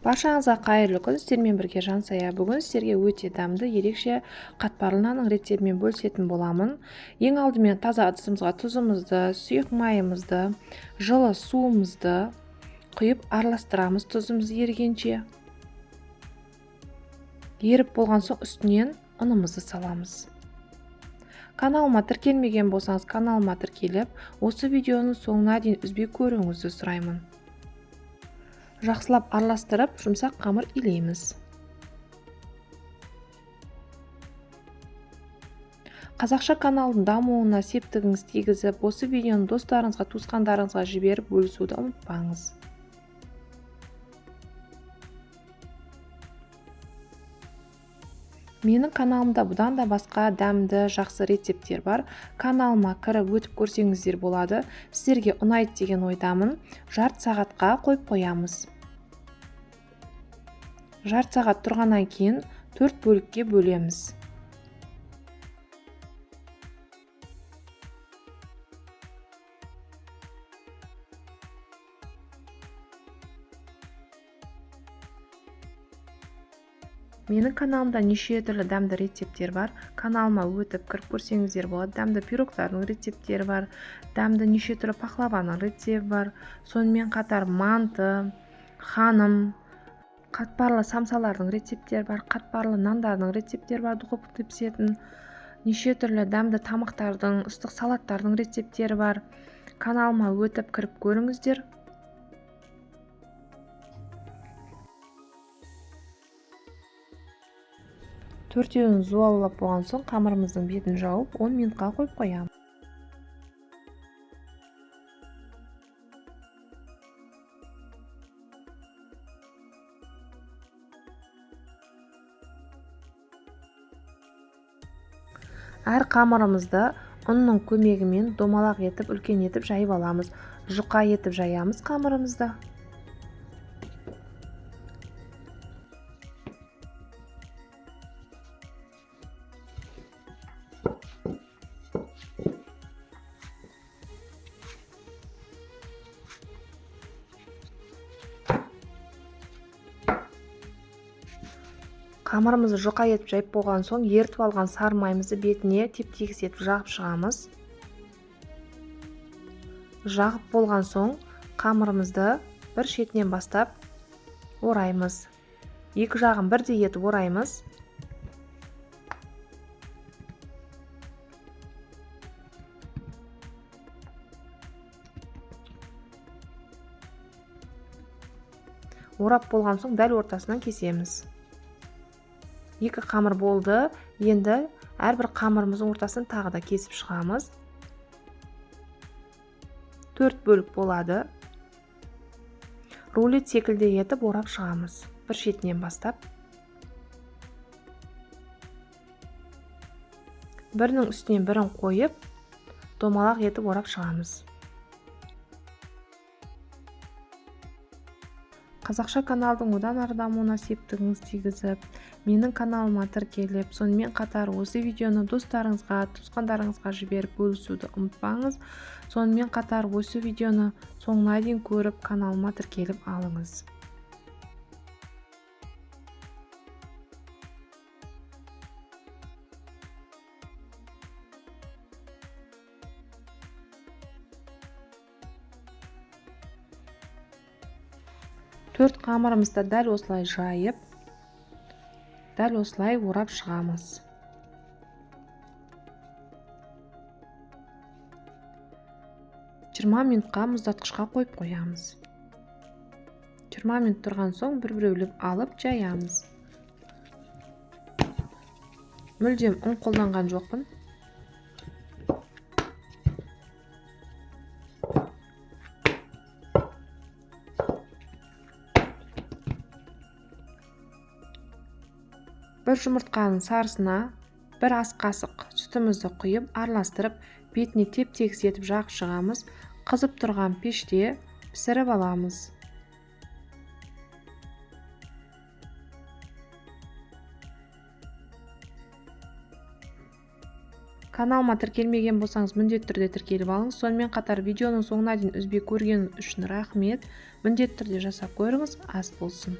Баршаңызға қайырлы күн, сіздермен бірге Жансая. Бүгін сіздерге өте дәмді, ерекше қатпарлы нанның рецептімен бөлісетін боламын. Ең алдымен таза ыдысымызға тұзымызды, сұйық майымызды, жылы суымызды құйып араластырамыз тұзымыз ерігенше. Еріп болған соң үстінен ұнымызды саламыз. Каналыма тіркелмеген болсаңыз, каналыма тіркеліп, осы видеоның соңына дейін үзбей көруіңізді сұраймын. Жақсылап араластырып, жұмсақ қамыр илейміз. Қазақша каналдың дамуына септігіңіз тигізіп, осы видеоны достарыңызға, туысқандарыңызға жіберіп бөлісуді ұмытпаңыз. Менің каналымда бұдан да басқа дәмді, жақсы рецепттер бар. Каналыма кіріп өтіп көрсеңіздер болады. Сіздерге ұнайды деген ойдамын. Жарты сағатқа қойып қоямыз. Жарты сағат тұрғаннан кейін 4 бөлікке бөлеміз. Менің каналымда неше түрлі дәмді рецепттер бар. Каналыма өтіп кіріп көрсеңіздер болады. Дәмді пирогтардың рецепттері бар. Дәмді неше түрлі пахлаваның рецепті бар. Сонымен қатар манты, ханым, қатпарлы самсалардың рецепттері бар. Қатпарлы нандардың рецепттері бар. Духовкада пісетін неше түрлі дәмді тамақтардың, ыстық салаттардың рецепттері бар. Каналыма өтіп кіріп көріңіздер. Төртеуін зуалап болған соң қамырымыздың бетін жауып 10 минутқа қойып қоямыз. Әр қамырымызды ұнның көмегімен домалақ етіп, үлкен етіп жайып аламыз. Жұқа етіп жаямыз қамырымызды. Қамырымызды жұқа етіп жайып болған соң, ертіп алған сары майымызды бетіне теп-тегіс етіп жағып шығамыз. Жағып болған соң, қамырымызды бір шетінен бастап ораймыз. Екі жағын бірдей етіп ораймыз. Орап болған соң, дәл ортасынан кесеміз. Екі қамыр болды. Енді әрбір қамырымыздың ортасын тағы да кесіп шығамыз. 4 бөлік болады. Рулет секілді етіп орап шығамыз. Бір шетінен бастап. Бірінің үстінен бірін қойып, домалақ етіп орап шығамыз. Қазақша каналдың одан ары дамуына септігіңіз тигізіп, менің каналыма тіркеліп, сонымен қатар осы видеоны достарыңызға, туысқандарыңызға жіберіп бөлісуді ұмытпаңыз. Сонымен қатар осы видеоны соңына дейін көріп, каналыма тіркеліп алыңыз. Төрт қамырымызды дәл осылай жайып, дәл осылай орап шығамыз. Жиырма минутқа мұздатқышқа қойып қоямыз. 20 минут тұрған соң бір-біреулеп алып жаямыз. Мүлдем ұн қолданған жоқпын. Бір жұмыртқаның сарысына бір ас қасық сүтімізді құйып, араластырып, бетіне теп-тегіс етіп жағып шығамыз. Қызып тұрған пеште пісіріп аламыз. Каналыма тіркелмеген болсаңыз, міндетті түрде тіркеліп алыңыз. Сонымен қатар видеоның соңына дейін үзбей көргеніңіз үшін рахмет. Міндетті түрде жасап көріңіз, ас болсын.